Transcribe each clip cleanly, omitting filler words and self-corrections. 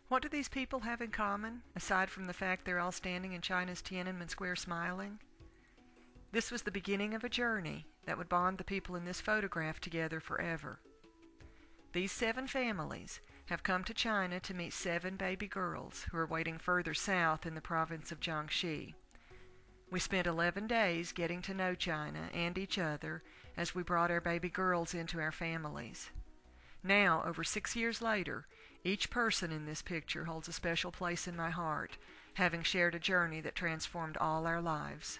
What do these people have in common, aside from the fact they're all standing in China's Tiananmen Square smiling? This was the beginning of a journey that would bond the people in this photograph together forever. These 7 families have come to China to meet 7 baby girls who are waiting further south in the province of Jiangxi. We spent 11 days getting to know China and each other as we brought our baby girls into our families. Now, over 6 years later, each person in this picture holds a special place in my heart, having shared a journey that transformed all our lives.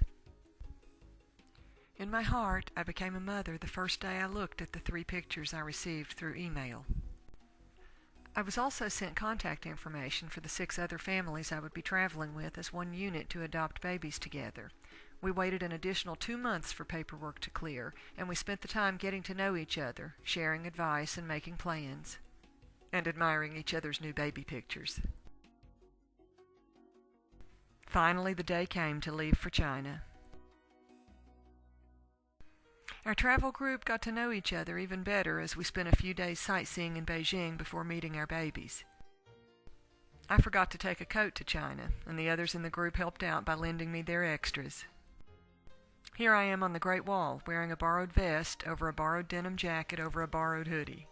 In my heart, I became a mother the first day I looked at the 3 pictures I received through email. I was also sent contact information for the 6 other families I would be traveling with as one unit to adopt babies together. We waited an additional 2 months for paperwork to clear, and we spent the time getting to know each other, sharing advice and making plans, and admiring each other's new baby pictures. Finally, the day came to leave for China. Our travel group got to know each other even better as we spent a few days sightseeing in Beijing before meeting our babies. I forgot to take a coat to China, and the others in the group helped out by lending me their extras. Here I am on the Great Wall, wearing a borrowed vest over a borrowed denim jacket over a borrowed hoodie.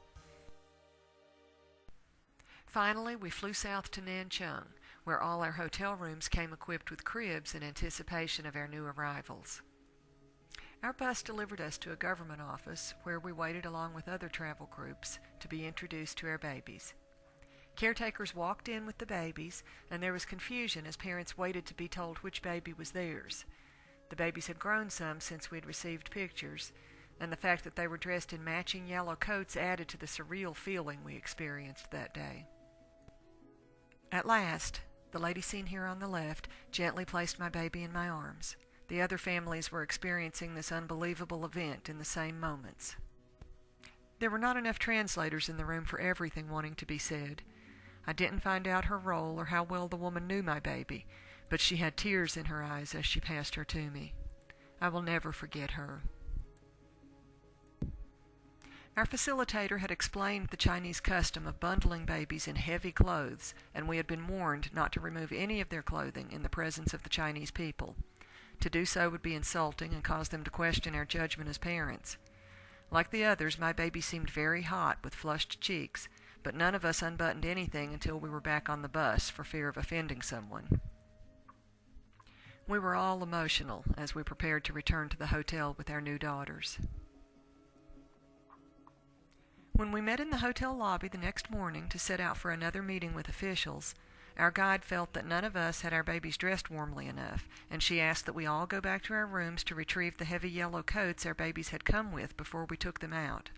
Finally, we flew south to Nanchang, where all our hotel rooms came equipped with cribs in anticipation of our new arrivals. Our bus delivered us to a government office where we waited along with other travel groups to be introduced to our babies. Caretakers walked in with the babies, and there was confusion as parents waited to be told which baby was theirs. The babies had grown some since we had received pictures, and the fact that they were dressed in matching yellow coats added to the surreal feeling we experienced that day. At last, the lady seen here on the left gently placed my baby in my arms. The other families were experiencing this unbelievable event in the same moments. There were not enough translators in the room for everything wanting to be said. I didn't find out her role or how well the woman knew my baby, but she had tears in her eyes as she passed her to me. I will never forget her. Our facilitator had explained the Chinese custom of bundling babies in heavy clothes, and we had been warned not to remove any of their clothing in the presence of the Chinese people. To do so would be insulting and cause them to question our judgment as parents. Like the others, my baby seemed very hot with flushed cheeks, but none of us unbuttoned anything until we were back on the bus for fear of offending someone. We were all emotional as we prepared to return to the hotel with our new daughters. When we met in the hotel lobby the next morning to set out for another meeting with officials, our guide felt that none of us had our babies dressed warmly enough, and she asked that we all go back to our rooms to retrieve the heavy yellow coats our babies had come with before we took them out.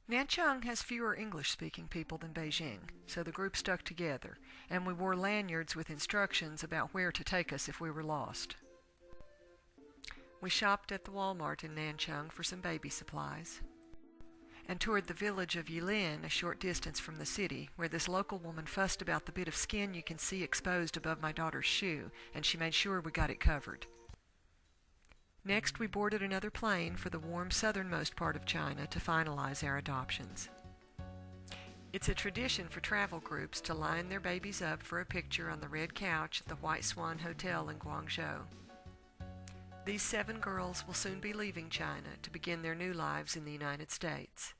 Nanchang has fewer English-speaking people than Beijing, so the group stuck together, and we wore lanyards with instructions about where to take us if we were lost. We shopped at the Walmart in Nanchang for some baby supplies, and toured the village of Yilin, a short distance from the city, where this local woman fussed about the bit of skin you can see exposed above my daughter's shoe, and she made sure we got it covered. Next, we boarded another plane for the warm southernmost part of China to finalize our adoptions. It's a tradition for travel groups to line their babies up for a picture on the red couch at the White Swan Hotel in Guangzhou. These 7 girls will soon be leaving China to begin their new lives in the United States.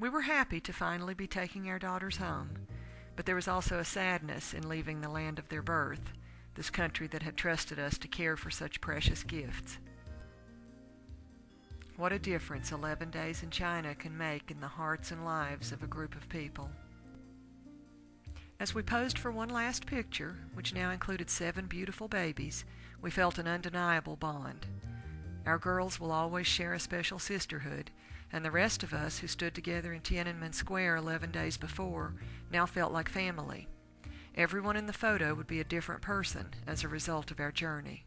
We were happy to finally be taking our daughters home, but there was also a sadness in leaving the land of their birth, this country that had trusted us to care for such precious gifts. What a difference 11 days in China can make in the hearts and lives of a group of people. As we posed for one last picture, which now included 7 beautiful babies, we felt an undeniable bond. Our girls will always share a special sisterhood, and the rest of us who stood together in Tiananmen Square 11 days before now felt like family. Everyone in the photo would be a different person as a result of our journey.